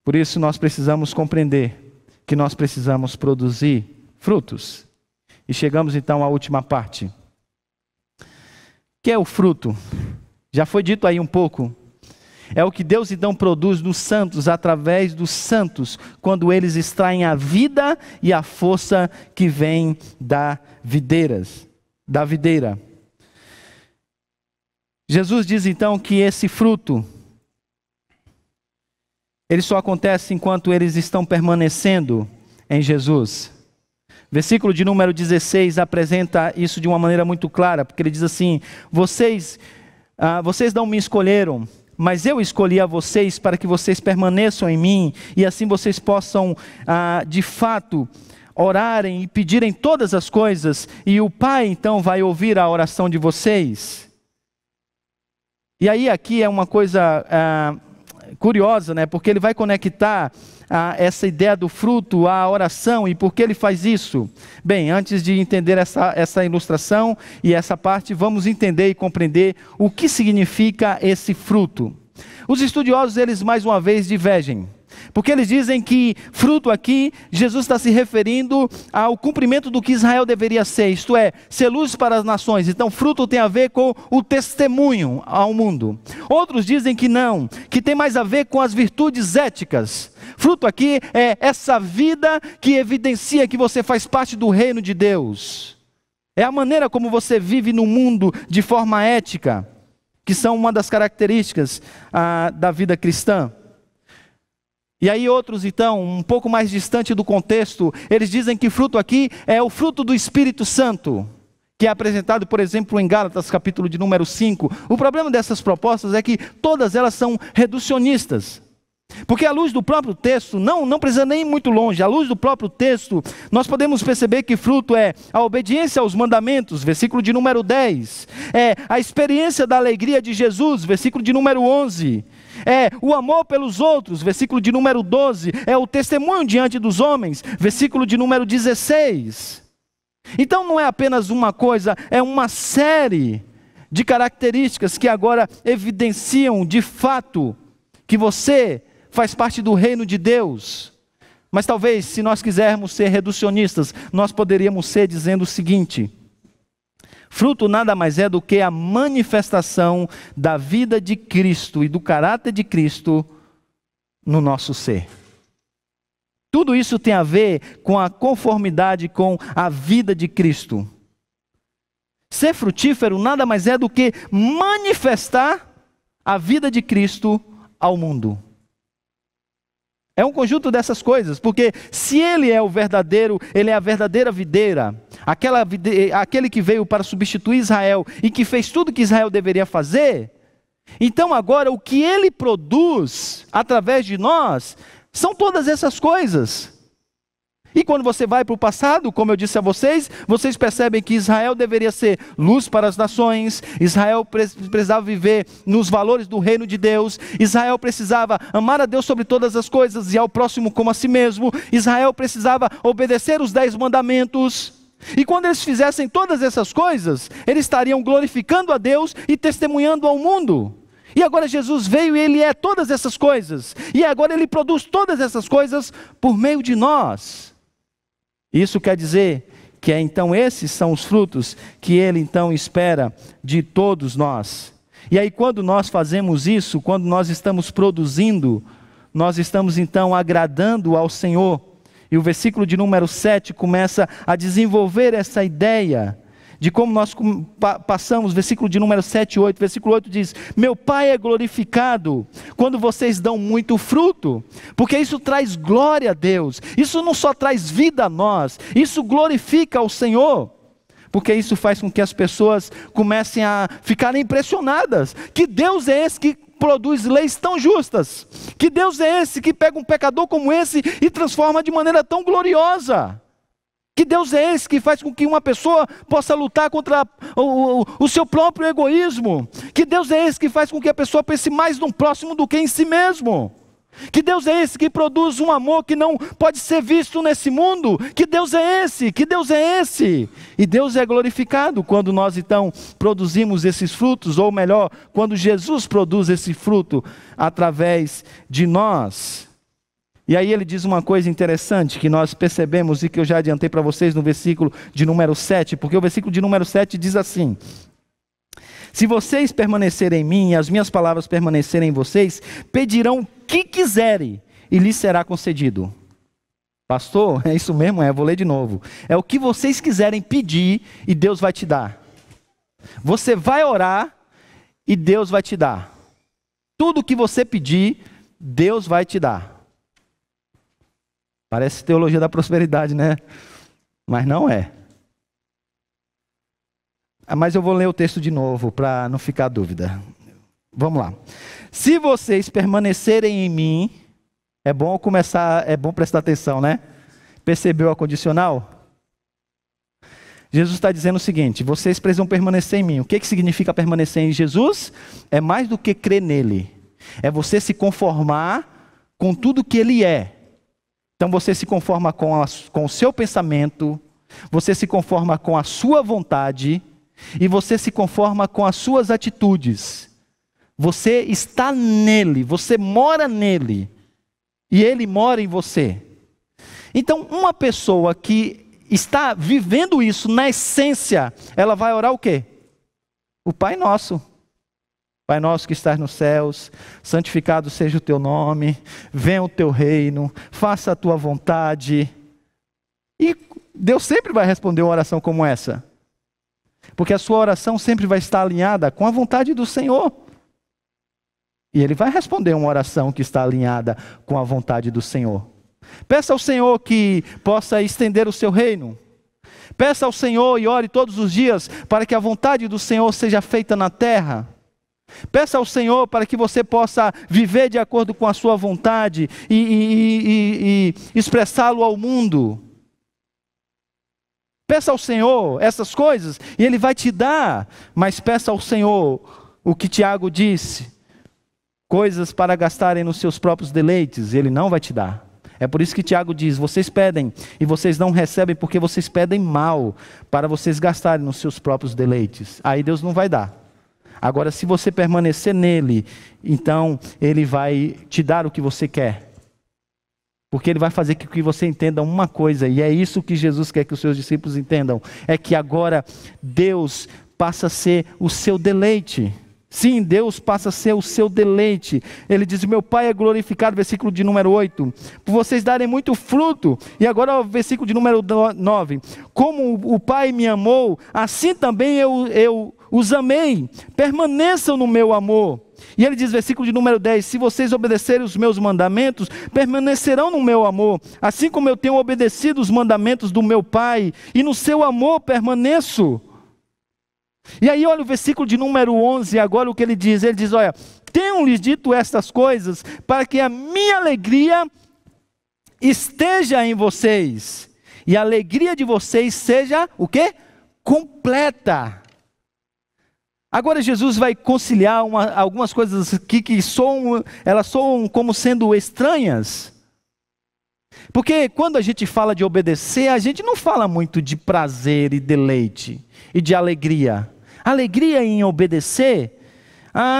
Por isso nós precisamos compreender que nós precisamos produzir frutos. E chegamos então à última parte. O que é o fruto? Já foi dito aí um pouco. É o que Deus então produz nos santos, através dos santos, quando eles extraem a vida e a força que vem da videira. Jesus diz então que esse fruto, ele só acontece enquanto eles estão permanecendo em Jesus. Versículo de número 16 apresenta isso de uma maneira muito clara, porque ele diz assim: vocês não me escolheram, mas eu escolhi a vocês para que vocês permaneçam em mim, e assim vocês possam, de fato, orarem e pedirem todas as coisas, e o Pai então vai ouvir a oração de vocês. E aí aqui é uma coisa curiosa, né? Porque ele vai conectar essa ideia do fruto à oração. E por que ele faz isso? Bem, antes de entender essa ilustração e essa parte, vamos entender e compreender o que significa esse fruto. Os estudiosos, eles mais uma vez divergem, porque eles dizem que fruto aqui, Jesus está se referindo ao cumprimento do que Israel deveria ser, isto é, ser luz para as nações. Então fruto tem a ver com o testemunho ao mundo. Outros dizem que não, que tem mais a ver com as virtudes éticas. Fruto aqui é essa vida que evidencia que você faz parte do reino de Deus. É a maneira como você vive no mundo de forma ética, que são uma das características da vida cristã. E aí outros então, um pouco mais distante do contexto, eles dizem que fruto aqui é o fruto do Espírito Santo, que é apresentado, por exemplo, em Gálatas, capítulo de número 5. O problema dessas propostas é que todas elas são reducionistas. Porque à luz do próprio texto, não precisa nem ir muito longe, à luz do próprio texto, nós podemos perceber que fruto é a obediência aos mandamentos, versículo de número 10. É a experiência da alegria de Jesus, versículo de número 11. É o amor pelos outros, versículo de número 12. É o testemunho diante dos homens, versículo de número 16. Então não é apenas uma coisa, é uma série de características que agora evidenciam de fato que você faz parte do reino de Deus. Mas talvez, se nós quisermos ser reducionistas, nós poderíamos ser dizendo o seguinte: fruto nada mais é do que a manifestação da vida de Cristo e do caráter de Cristo no nosso ser. Tudo isso tem a ver com a conformidade com a vida de Cristo. Ser frutífero nada mais é do que manifestar a vida de Cristo ao mundo. É um conjunto dessas coisas, porque se Ele é o verdadeiro, Ele é a verdadeira videira, aquele que veio para substituir Israel e que fez tudo que Israel deveria fazer, então agora o que Ele produz através de nós são todas essas coisas. E quando você vai para o passado, como eu disse a vocês, vocês percebem que Israel deveria ser luz para as nações, Israel precisava viver nos valores do reino de Deus, Israel precisava amar a Deus sobre todas as coisas e ao próximo como a si mesmo, Israel precisava obedecer os 10 mandamentos. E quando eles fizessem todas essas coisas, eles estariam glorificando a Deus e testemunhando ao mundo. E agora Jesus veio e Ele é todas essas coisas, e agora Ele produz todas essas coisas por meio de nós. Isso quer dizer que então esses são os frutos que Ele então espera de todos nós. E aí quando nós fazemos isso, quando nós estamos produzindo, nós estamos então agradando ao Senhor. E o versículo de número 7 começa a desenvolver essa ideia de como nós passamos, versículo de número 7 e 8, versículo 8 diz: meu Pai é glorificado quando vocês dão muito fruto, porque isso traz glória a Deus, isso não só traz vida a nós, isso glorifica ao Senhor, Porque isso faz com que as pessoas comecem a ficarem impressionadas. Que Deus é esse que produz leis tão justas? Que Deus é esse que pega um pecador como esse e transforma de maneira tão gloriosa? Que Deus é esse que faz com que uma pessoa possa lutar contra o seu próprio egoísmo? Que Deus é esse que faz com que a pessoa pense mais no próximo do que em si mesmo? Que Deus é esse que produz um amor que não pode ser visto nesse mundo? Que Deus é esse? Que Deus é esse? E Deus é glorificado quando nós então produzimos esses frutos, ou melhor, quando Jesus produz esse fruto através de nós. E aí ele diz uma coisa interessante que nós percebemos e que eu já adiantei para vocês no versículo de número 7, porque o versículo de número 7 diz assim: se vocês permanecerem em mim e as minhas palavras permanecerem em vocês, pedirão o que quiserem e lhes será concedido. Pastor, é isso mesmo? Vou ler de novo. É o que vocês quiserem pedir e Deus vai te dar. Você vai orar e Deus vai te dar. Tudo que você pedir, Deus vai te dar. Parece teologia da prosperidade, né? Mas não é. Mas eu vou ler o texto de novo para não ficar dúvida. Vamos lá. Se vocês permanecerem em mim, é bom prestar atenção, né? Percebeu a condicional? Jesus está dizendo o seguinte: vocês precisam permanecer em mim. O que significa permanecer em Jesus? É mais do que crer nele. É você se conformar com tudo que ele é. Então você se conforma com o seu pensamento, você se conforma com a sua vontade, e você se conforma com as suas atitudes. Você está nele, você mora nele, e ele mora em você. Então uma pessoa que está vivendo isso na essência, ela vai orar o quê? O Pai Nosso. Pai nosso que estás nos céus, santificado seja o teu nome, venha o teu reino, faça a tua vontade. E Deus sempre vai responder uma oração como essa, porque a sua oração sempre vai estar alinhada com a vontade do Senhor. E Ele vai responder uma oração que está alinhada com a vontade do Senhor. Peça ao Senhor que possa estender o seu reino. Peça ao Senhor e ore todos os dias para que a vontade do Senhor seja feita na terra. Peça ao Senhor para que você possa viver de acordo com a sua vontade e expressá-lo ao mundo. Peça ao Senhor essas coisas e Ele vai te dar, mas peça ao Senhor o que Tiago disse, coisas para gastarem nos seus próprios deleites, Ele não vai te dar. É por isso que Tiago diz: vocês pedem e vocês não recebem porque vocês pedem mal, para vocês gastarem nos seus próprios deleites. Aí Deus não vai dar. Agora, se você permanecer nele, então Ele vai te dar o que você quer. Porque Ele vai fazer com que você entenda uma coisa, e é isso que Jesus quer que os seus discípulos entendam, é que agora Deus passa a ser o seu deleite. Sim, Deus passa a ser o seu deleite. Ele diz: meu Pai é glorificado, versículo de número 8, por vocês darem muito fruto. E agora o versículo de número 9, como o Pai me amou, assim também eu os amei, permaneçam no meu amor. E ele diz, versículo de número 10, se vocês obedecerem os meus mandamentos, permanecerão no meu amor, assim como eu tenho obedecido os mandamentos do meu Pai, e no seu amor permaneço. E aí olha o versículo de número 11, agora o que ele diz, olha, tenho-lhes dito estas coisas, para que a minha alegria esteja em vocês, e a alegria de vocês seja, o quê? Completa. Agora Jesus vai conciliar algumas coisas aqui que elas soam como sendo estranhas. Porque quando a gente fala de obedecer, a gente não fala muito de prazer e deleite e de alegria. Alegria em obedecer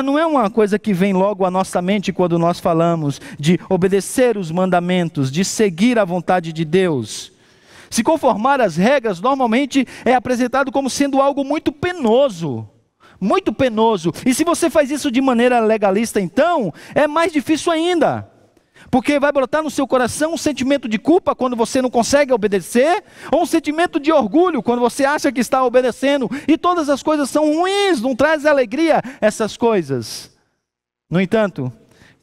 não é uma coisa que vem logo à nossa mente quando nós falamos de obedecer os mandamentos, de seguir a vontade de Deus. Se conformar às regras normalmente é apresentado como sendo algo muito penoso. Muito penoso. E se você faz isso de maneira legalista, então, é mais difícil ainda. Porque vai brotar no seu coração um sentimento de culpa quando você não consegue obedecer, ou um sentimento de orgulho quando você acha que está obedecendo. E todas as coisas são ruins, não traz alegria essas coisas. No entanto,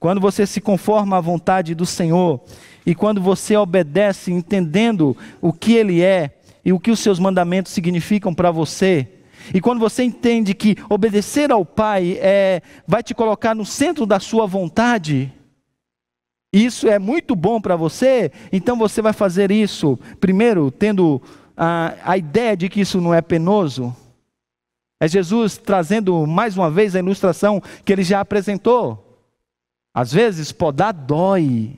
quando você se conforma à vontade do Senhor, e quando você obedece entendendo o que Ele é, e o que os seus mandamentos significam para você, e quando você entende que obedecer ao Pai vai te colocar no centro da sua vontade, isso é muito bom para você, então você vai fazer isso, primeiro, tendo a ideia de que isso não é penoso. É Jesus trazendo mais uma vez a ilustração que ele já apresentou. Às vezes podar dói,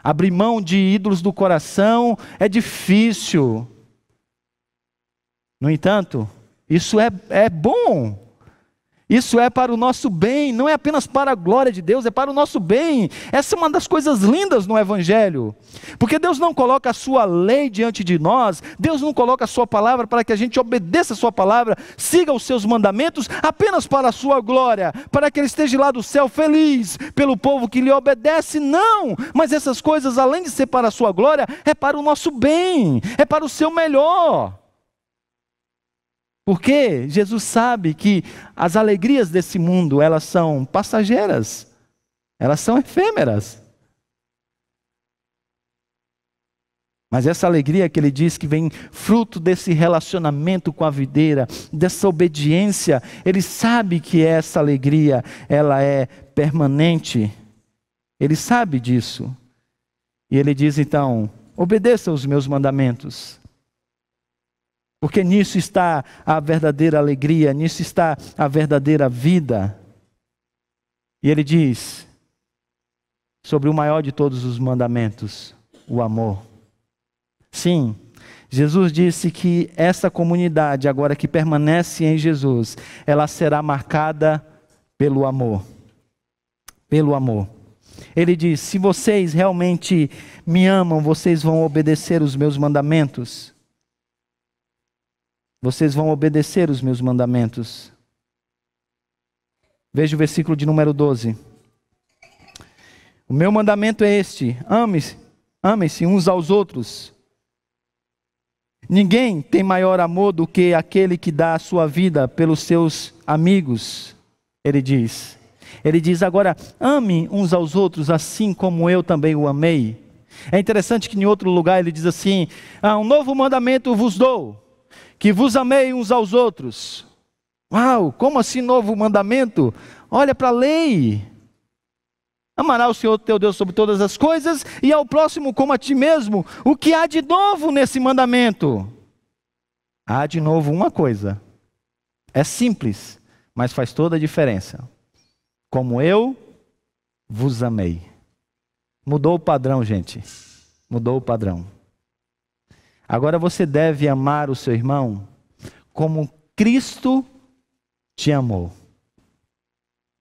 abrir mão de ídolos do coração é difícil. No entanto, isso é bom, isso é para o nosso bem, não é apenas para a glória de Deus, é para o nosso bem. Essa é uma das coisas lindas no Evangelho, porque Deus não coloca a sua lei diante de nós, Deus não coloca a sua palavra para que a gente obedeça a sua palavra, siga os seus mandamentos apenas para a sua glória, para que Ele esteja lá do céu feliz pelo povo que lhe obedece, não, mas essas coisas, além de ser para a sua glória, é para o nosso bem, é para o seu melhor. Porque Jesus sabe que as alegrias desse mundo, elas são passageiras, elas são efêmeras. Mas essa alegria que ele diz que vem fruto desse relacionamento com a videira, dessa obediência, ele sabe que essa alegria, ela é permanente. Ele sabe disso. E ele diz então, obedeça os meus mandamentos. Porque nisso está a verdadeira alegria, nisso está a verdadeira vida. E ele diz, sobre o maior de todos os mandamentos, o amor. Sim, Jesus disse que essa comunidade, agora que permanece em Jesus, ela será marcada pelo amor. Pelo amor. Ele diz, se vocês realmente me amam, vocês vão obedecer os meus mandamentos. Vocês vão obedecer os meus mandamentos. Veja o versículo de número 12. O meu mandamento é este: amem-se uns aos outros. Ninguém tem maior amor do que aquele que dá a sua vida pelos seus amigos, ele diz. Ele diz agora, ame uns aos outros assim como eu também o amei. É interessante que em outro lugar ele diz assim, um novo mandamento vos dou, que vos amei uns aos outros. Uau, como assim novo mandamento? Olha para a lei. Amará o Senhor teu Deus sobre todas as coisas e ao próximo como a ti mesmo. O que há de novo nesse mandamento? Há de novo uma coisa. É simples, mas faz toda a diferença. Como eu vos amei. Mudou o padrão, gente. Mudou o padrão. Agora você deve amar o seu irmão como Cristo te amou.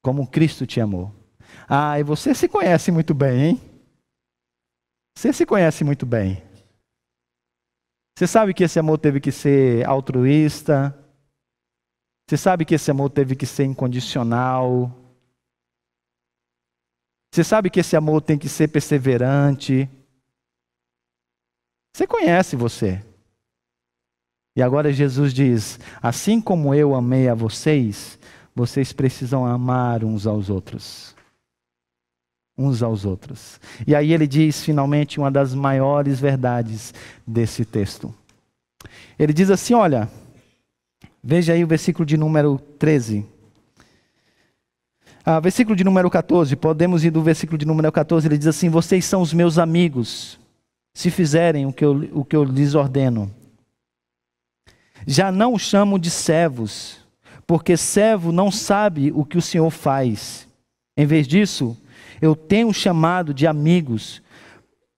Como Cristo te amou. E você se conhece muito bem, hein? Você se conhece muito bem. Você sabe que esse amor teve que ser altruísta. Você sabe que esse amor teve que ser incondicional. Você sabe que esse amor tem que ser perseverante. Você conhece você. E agora Jesus diz, assim como eu amei a vocês, vocês precisam amar uns aos outros. Uns aos outros. E aí ele diz finalmente uma das maiores verdades desse texto. Ele diz assim, olha, veja aí o versículo de número 13. Versículo de número 14, podemos ir do versículo de número 14, ele diz assim, vocês são os meus amigos, se fizerem o que eu lhes ordeno. Já não os chamo de servos, porque servo não sabe o que o Senhor faz. Em vez disso, eu tenho chamado de amigos,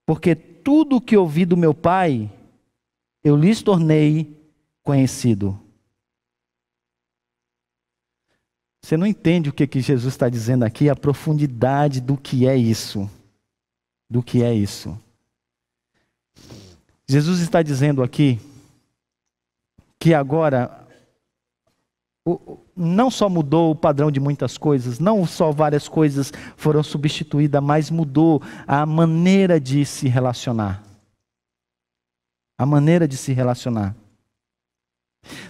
porque tudo o que ouvi do meu Pai, eu lhes tornei conhecido. Você não entende o que Jesus está dizendo aqui, a profundidade do que é isso. Do que é isso. Jesus está dizendo aqui que agora não só mudou o padrão de muitas coisas, não só várias coisas foram substituídas, mas mudou a maneira de se relacionar. A maneira de se relacionar.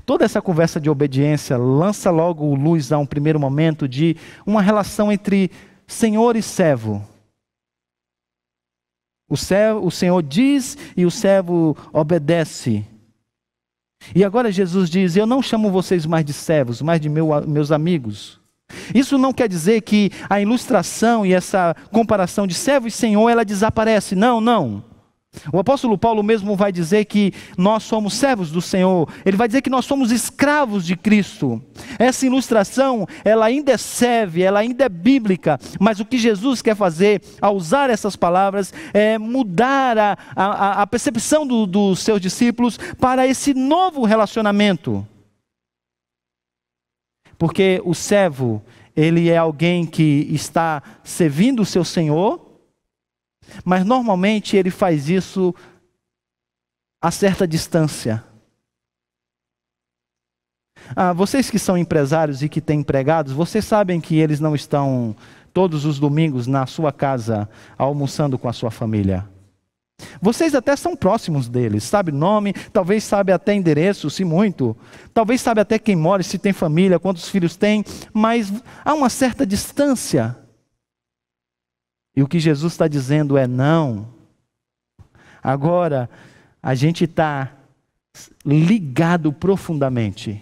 Toda essa conversa de obediência lança logo luz a um primeiro momento de uma relação entre senhor e servo. O Senhor diz e o servo obedece. E agora Jesus diz: eu não chamo vocês mais de servos, mas de meus amigos. Isso não quer dizer que a ilustração e essa comparação de servo e senhor, ela desaparece. Não, não. O apóstolo Paulo mesmo vai dizer que nós somos servos do Senhor. Ele vai dizer que nós somos escravos de Cristo. Essa ilustração, ela ainda serve, ela ainda é bíblica. Mas o que Jesus quer fazer ao usar essas palavras é mudar a percepção dos seus discípulos para esse novo relacionamento. Porque o servo, ele é alguém que está servindo o seu Senhor, mas normalmente ele faz isso a certa distância. Vocês que são empresários e que têm empregados, vocês sabem que eles não estão todos os domingos na sua casa almoçando com a sua família. Vocês até são próximos deles, sabe nome, talvez sabe até endereço, se muito. Talvez sabe até quem mora, se tem família, quantos filhos tem, mas há uma certa distância. E o que Jesus está dizendo é não. Agora, a gente está ligado profundamente.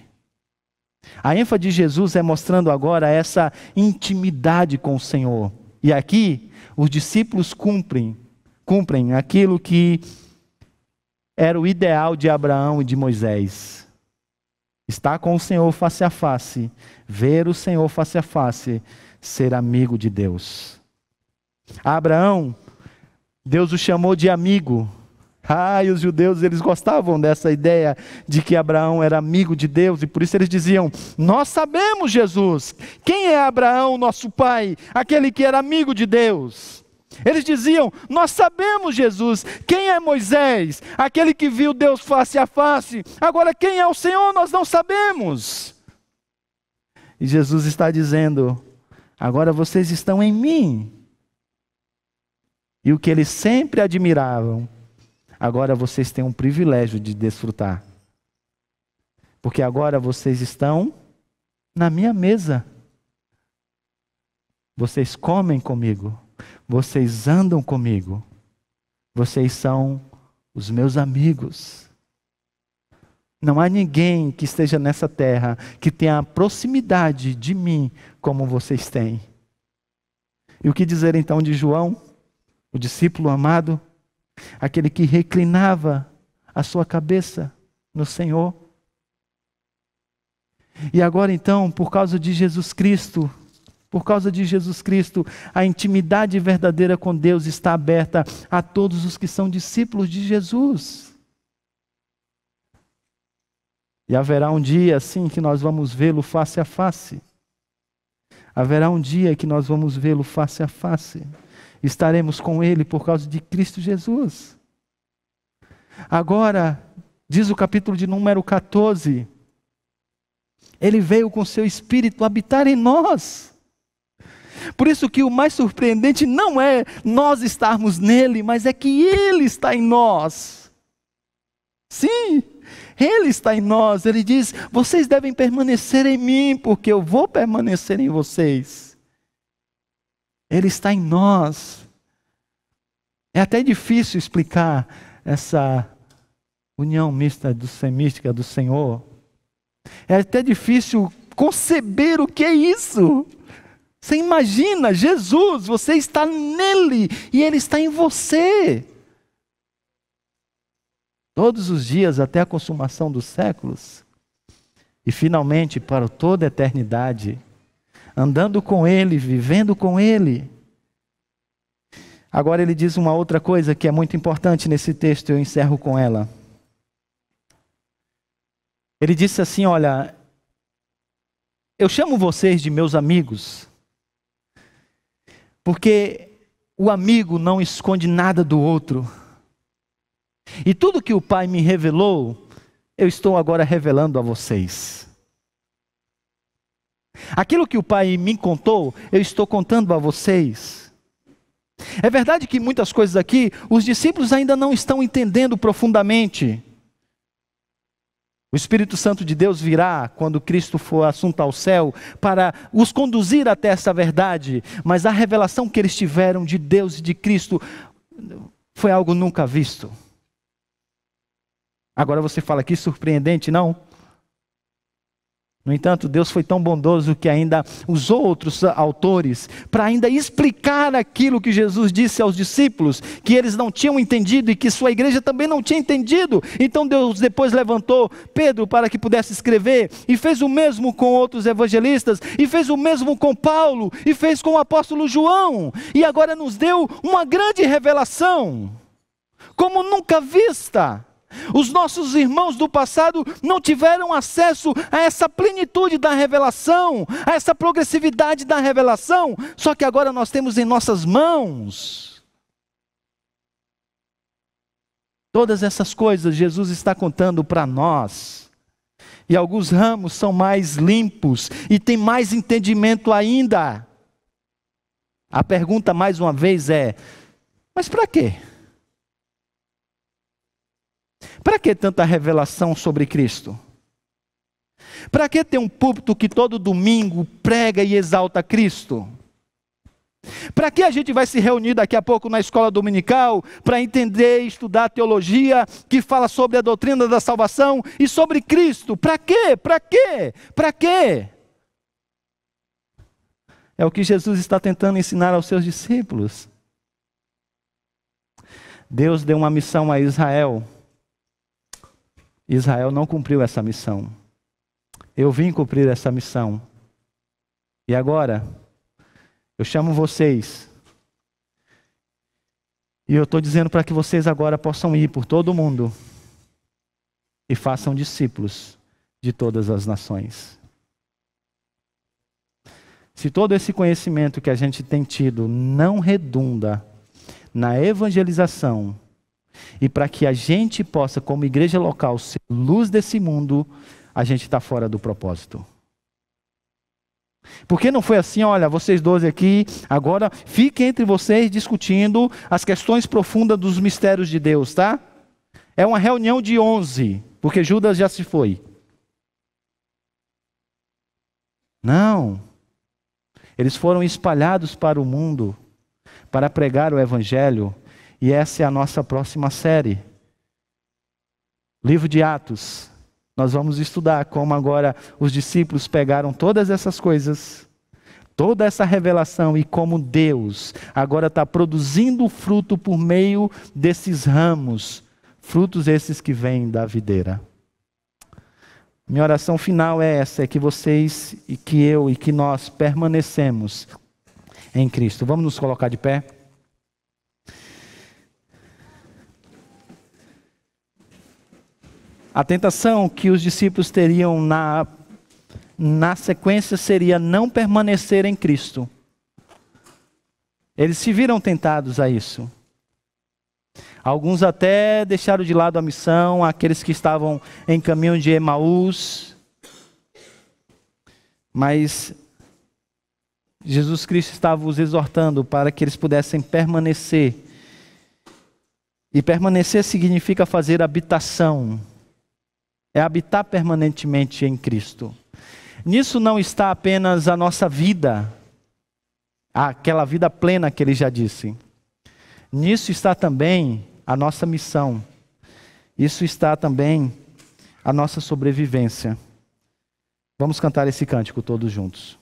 A ênfase de Jesus é mostrando agora essa intimidade com o Senhor. E aqui, os discípulos cumprem aquilo que era o ideal de Abraão e de Moisés. Estar com o Senhor face a face, ver o Senhor face a face, ser amigo de Deus. Abraão, Deus o chamou de amigo. E os judeus, eles gostavam dessa ideia de que Abraão era amigo de Deus, e por isso eles diziam: nós sabemos, Jesus, quem é Abraão, nosso pai, aquele que era amigo de Deus. Eles diziam: nós sabemos, Jesus, quem é Moisés, aquele que viu Deus face a face. Agora, quem é o Senhor, nós não sabemos. E Jesus está dizendo: agora vocês estão em mim. E o que eles sempre admiravam, agora vocês têm um privilégio de desfrutar. Porque agora vocês estão na minha mesa. Vocês comem comigo. Vocês andam comigo. Vocês são os meus amigos. Não há ninguém que esteja nessa terra que tenha a proximidade de mim como vocês têm. E o que dizer então de João, o discípulo amado, aquele que reclinava a sua cabeça no Senhor? E agora então, por causa de Jesus Cristo, a intimidade verdadeira com Deus está aberta a todos os que são discípulos de Jesus. E haverá um dia, sim, que nós vamos vê-lo face a face. Haverá um dia que nós vamos vê-lo face a face. Estaremos com Ele por causa de Cristo Jesus. Agora, diz o capítulo de número 14, Ele veio com seu Espírito habitar em nós. Por isso que o mais surpreendente não é nós estarmos nele, mas é que Ele está em nós. Sim, Ele está em nós. Ele diz: vocês devem permanecer em mim, porque eu vou permanecer em vocês. Ele está em nós. É até difícil explicar essa união mística do Senhor. É até difícil conceber o que é isso. Você imagina, Jesus, você está nele e Ele está em você. Todos os dias até a consumação dos séculos. E finalmente para toda a eternidade. Andando com Ele, vivendo com Ele. Agora ele diz uma outra coisa que é muito importante nesse texto, eu encerro com ela. Ele disse assim: olha, eu chamo vocês de meus amigos, porque o amigo não esconde nada do outro. E tudo que o Pai me revelou, eu estou agora revelando a vocês. Aquilo que o Pai me contou, eu estou contando a vocês. É verdade que muitas coisas aqui, os discípulos ainda não estão entendendo profundamente. O Espírito Santo de Deus virá quando Cristo for assunto ao céu para os conduzir até essa verdade. Mas a revelação que eles tiveram de Deus e de Cristo foi algo nunca visto. Agora você fala que surpreendente, não? No entanto, Deus foi tão bondoso que ainda usou outros autores para ainda explicar aquilo que Jesus disse aos discípulos, que eles não tinham entendido e que sua igreja também não tinha entendido. Então Deus depois levantou Pedro para que pudesse escrever, e fez o mesmo com outros evangelistas, e fez o mesmo com Paulo, e fez com o apóstolo João, e agora nos deu uma grande revelação, como nunca vista. Os nossos irmãos do passado não tiveram acesso a essa plenitude da revelação, a essa progressividade da revelação, só que agora nós temos em nossas mãos. Todas essas coisas Jesus está contando para nós. E alguns ramos são mais limpos e tem mais entendimento ainda. A pergunta mais uma vez é: mas para quê? Para que tanta revelação sobre Cristo? Para que ter um púlpito que todo domingo prega e exalta Cristo? Para que a gente vai se reunir daqui a pouco na escola dominical para entender e estudar teologia que fala sobre a doutrina da salvação e sobre Cristo? Para quê? Para quê? Para quê? É o que Jesus está tentando ensinar aos seus discípulos. Deus deu uma missão a Israel. Israel não cumpriu essa missão. Eu vim cumprir essa missão. E agora, eu chamo vocês. E eu estou dizendo para que vocês agora possam ir por todo o mundo e façam discípulos de todas as nações. Se todo esse conhecimento que a gente tem tido não redunda na evangelização, e para que a gente possa, como igreja local, ser luz desse mundo, a gente está fora do propósito. Porque não foi assim: olha, vocês 12 aqui, agora fiquem entre vocês discutindo as questões profundas dos mistérios de Deus, tá? É uma reunião de 11, porque Judas já se foi. Não. Eles foram espalhados para o mundo para pregar o evangelho. E essa é a nossa próxima série. Livro de Atos. Nós vamos estudar como agora os discípulos pegaram todas essas coisas, toda essa revelação, e como Deus agora está produzindo fruto por meio desses ramos, frutos esses que vêm da videira. Minha oração final é essa: é que vocês e que eu e que nós permanecemos em Cristo. Vamos nos colocar de pé? A tentação que os discípulos teriam na sequência seria não permanecer em Cristo. Eles se viram tentados a isso. Alguns até deixaram de lado a missão, aqueles que estavam em caminho de Emaús. Mas Jesus Cristo estava os exortando para que eles pudessem permanecer. E permanecer significa fazer habitação. É habitar permanentemente em Cristo. Nisso não está apenas a nossa vida, aquela vida plena que ele já disse. Nisso está também a nossa missão. Isso está também a nossa sobrevivência. Vamos cantar esse cântico todos juntos.